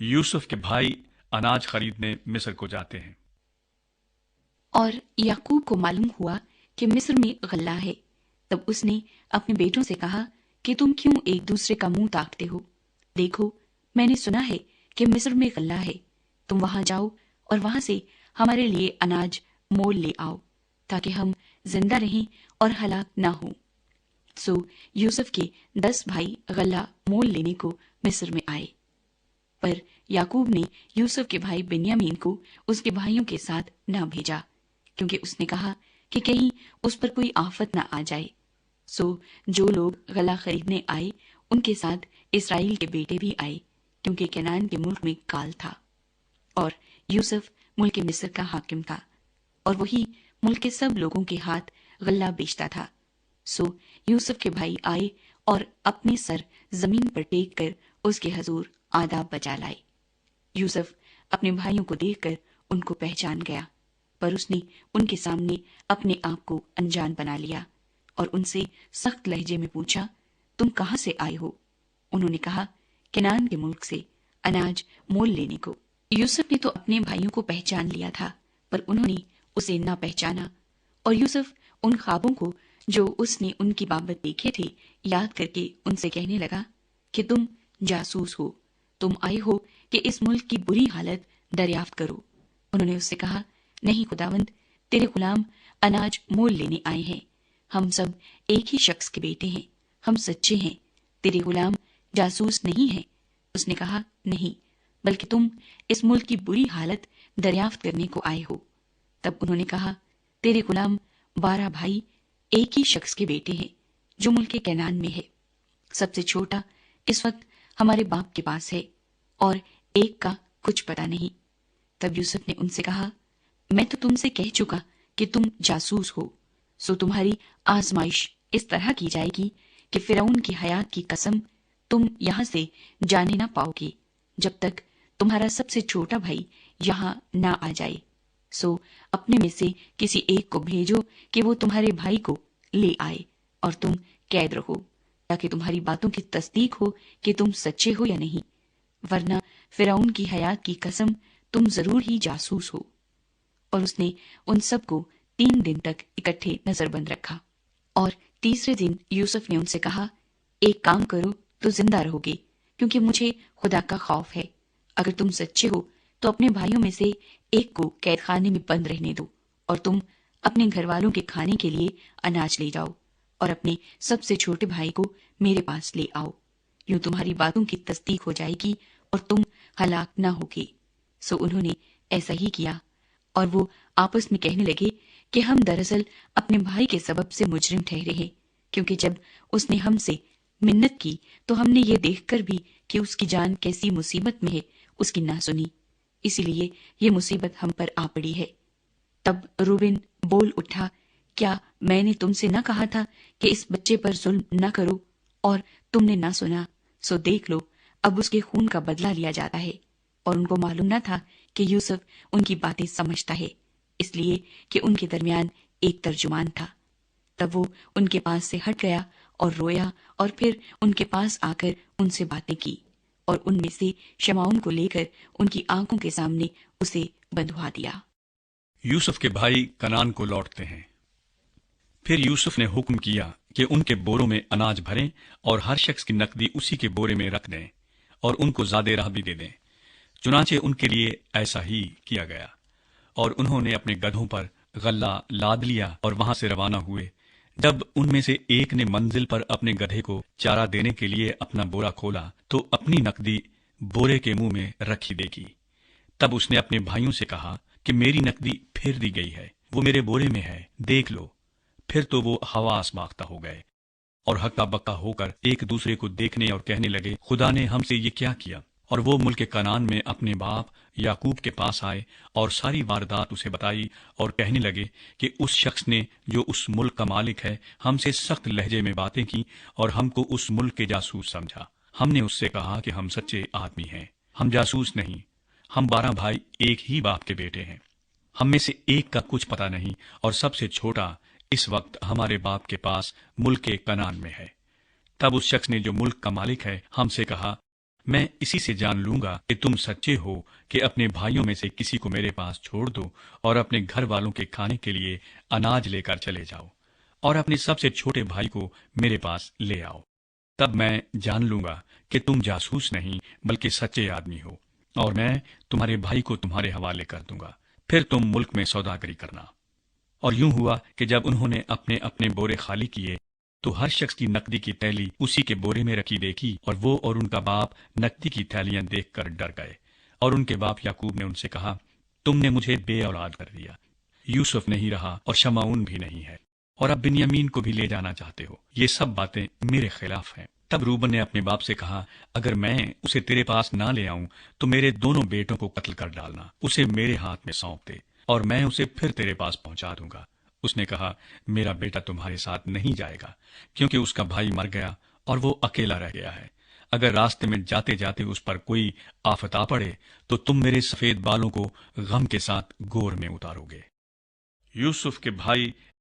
यूसुफ के भाई अनाज खरीदने मिस्र को जाते हैं। और याकूब को मालूम हुआ कि मिस्र में गल्ला है। तब उसने अपने बेटों से कहा कि तुम क्यों एक दूसरे का मुंह ताकते हो? देखो, मैंने सुना है कि मिस्र में गल्ला है। तुम वहां जाओ और वहां से हमारे लिए अनाज मोल ले आओ, ताकि हम जिंदा रहें और हलाक ना हो। सो यूसुफ के 10 भाई गल्ला मोल लेने को मिस्र में आए। पर याकूब ने यूसुफ के भाई बिन्यामीन को उसके भाइयों के साथ न भेजा, क्योंकि उसने कहा कि कहीं उस पर कोई आफत न आ जाए। सो जो लोग गला खरीदने आए उनके साथ इसराइल के बेटे भी आए, क्योंकि कनान के मुल्क में काल था और यूसुफ मुल्क मिस्र का हाकिम था, और वही मुल्क के सब लोगों के हाथ गल्ला बेचता था। सो यूसुफ के भाई आए और अपने सर जमीन पर टेक कर उसके हजूर आदाब बजा लाए। यूसुफ अपने भाइयों को देखकर उनको पहचान गया, पर उसने उनके सामने अपने आप को अनजान बना लिया और उनसे सख्त लहजे में पूछा, तुम कहाँ से आए हो? उन्होंने कहा, कनान के मुल्क से, अनाज मोल लेने को। यूसुफ ने तो अपने भाइयों को पहचान लिया था, पर उन्होंने उसे न पहचाना। और यूसुफ उन ख्वाबों को जो उसने उनकी बाबत देखे थे याद करके उनसे कहने लगा कि तुम जासूस हो, तुम आए हो कि इस मुल्क की बुरी हालत दरियाफ्त करो। उन्होंने उससे कहा, नहीं खुदावंद, तेरे गुलाम अनाज मोल लेने आए हैं। हम सब एक ही शख्स के बेटे हैं, हम सच्चे हैं, तेरे गुलाम जासूस नहीं है। उसने कहा, नहीं, बल्कि तुम इस मुल्क की बुरी हालत दरियाफ्त करने को आए हो। तब उन्होंने कहा, तेरे गुलाम 12 भाई एक ही शख्स के बेटे हैं, जो मुल्क कनान में है। सबसे छोटा इस वक्त हमारे बाप के पास है और एक का कुछ पता नहीं। तब यूसुफ ने उनसे कहा, मैं तो तुमसे कह चुका कि तुम जासूस हो। सो तुम्हारी आजमाइश इस तरह की जाएगी कि फिरौन की हयात की कसम, तुम यहां से जाने ना पाओगे जब तक तुम्हारा सबसे छोटा भाई यहाँ ना आ जाए। सो अपने में से किसी एक को भेजो कि वो तुम्हारे भाई को ले आए और तुम कैद रहो, ताकि तुम्हारी बातों की तस्दीक हो कि तुम सच्चे हो या नहीं, वरना फिरौन की हयात की कसम, तुम जरूर ही जासूस हो। और उसने उन सबको 3 दिन तक इकट्ठे नजरबंद रखा। और तीसरे दिन यूसुफ ने उनसे कहा, एक काम करो तो जिंदा रहोगे, क्योंकि मुझे खुदा का खौफ है। अगर तुम सच्चे हो तो अपने भाइयों में से एक को कैद खाने में बंद रहने दो, और तुम अपने घर वालों के खाने के लिए अनाज ले जाओ, और अपने सबसे छोटे भाई को मेरे पास ले आओ। यूं तुम्हारी बातों की तस्दीक हो जाएगी और तुम हलाक न होगे। सो उन्होंने ऐसा ही किया, और वो आपस में कहने लगे कि हम दरअसल अपने भाई के सबब से मुजरिम ठहरे हैं, क्योंकि जब उसने हमसे मिन्नत की तो हमने ये देखकर भी कि उसकी जान कैसी मुसीबत में है उसकी ना सुनी, इसीलिए ये मुसीबत हम पर आ पड़ी है। तब रूबेन बोल उठा, क्या मैंने तुमसे न कहा था कि इस बच्चे पर जुल्म न करो, और तुमने ना सुना? सो देख लो, अब उसके खून का बदला लिया जाता है। और उनको मालूम न था कि यूसुफ उनकी बातें समझता है, इसलिए कि उनके दरमियान एक तर्जुमान था। तब वो उनके पास से हट गया और रोया, और फिर उनके पास आकर उनसे बातें की, और उनमें से शमाउन को लेकर उनकी आंखों के सामने उसे बंधवा दिया। यूसुफ के भाई कनान को लौटते हैं। फिर यूसुफ ने हुक्म किया कि उनके बोरों में अनाज भरें और हर शख्स की नकदी उसी के बोरे में रख दें, और उनको ज़्यादा राह भी दे दें। चुनाचे उनके लिए ऐसा ही किया गया, और उन्होंने अपने गधों पर गल्ला लाद लिया और वहां से रवाना हुए। जब उनमें से एक ने मंजिल पर अपने गधे को चारा देने के लिए अपना बोरा खोला, तो अपनी नकदी बोरे के मुंह में रखी देखी। तब उसने अपने भाइयों से कहा कि मेरी नकदी फेर दी गई है, वो मेरे बोरे में है, देख लो। फिर तो वो हवास मांगता हो गए और हक्का बक्का होकर एक दूसरे को देखने और कहने लगे, खुदा ने हमसे ये क्या किया? और वो मुल्क कनान में अपने बाप याकूब के पास आए और सारी वारदात उसे बताई, और कहने लगे कि उस शख्स ने जो उस मुल्क का मालिक है हमसे सख्त लहजे में बातें की और हमको उस मुल्क के जासूस समझा। हमने उससे कहा कि हम सच्चे आदमी हैं, हम जासूस नहीं, हम 12 भाई एक ही बाप के बेटे हैं, हम में से एक का कुछ पता नहीं, और सबसे छोटा इस वक्त हमारे बाप के पास मुल्क कनान में है। तब उस शख्स ने जो मुल्क का मालिक है हमसे कहा, میں اسی سے جان لوں گا کہ تم سچے ہو کہ اپنے بھائیوں میں سے کسی کو میرے پاس چھوڑ دو اور اپنے گھر والوں کے کھانے کے لیے اناج لے کر چلے جاؤ اور اپنے سب سے چھوٹے بھائی کو میرے پاس لے آؤ۔ تب میں جان لوں گا کہ تم جاسوس نہیں بلکہ سچے آدمی ہو، اور میں تمہارے بھائی کو تمہارے حوالے کر دوں گا۔ پھر تم ملک میں سوداگری کرنا۔ اور یوں ہوا کہ جب انہوں نے اپنے اپنے بورے خالی کیے تو ہر شخص کی نقدی کی تھیلی اسی کے بورے میں رکھی دیکھی، اور وہ اور ان کا باپ نقدی کی تھیلیاں دیکھ کر ڈر گئے۔ اور ان کے باپ یعقوب نے ان سے کہا، تم نے مجھے بے اولاد کر دیا، یوسف نہیں رہا اور شمعون بھی نہیں ہے، اور اب بنیامین کو بھی لے جانا چاہتے ہو۔ یہ سب باتیں میرے خلاف ہیں۔ تب روبن نے اپنے باپ سے کہا، اگر میں اسے تیرے پاس نہ لے آؤں تو میرے دونوں بیٹوں کو قتل کر ڈالنا، اسے میرے ہاتھ میں سونپ دے اور میں اسے پھر تیرے پاس پہنچا دوں گا۔ اس نے کہا، میرا بیٹا تمہارے ساتھ نہیں جائے گا، کیونکہ اس کا بھائی مر گیا اور وہ اکیلا رہ گیا ہے۔ اگر راستے میں جاتے جاتے اس پر کوئی آفت آ پڑے تو تم میرے سفید بالوں کو غم کے ساتھ گور میں اتارو گے۔ یوسف کے بھائی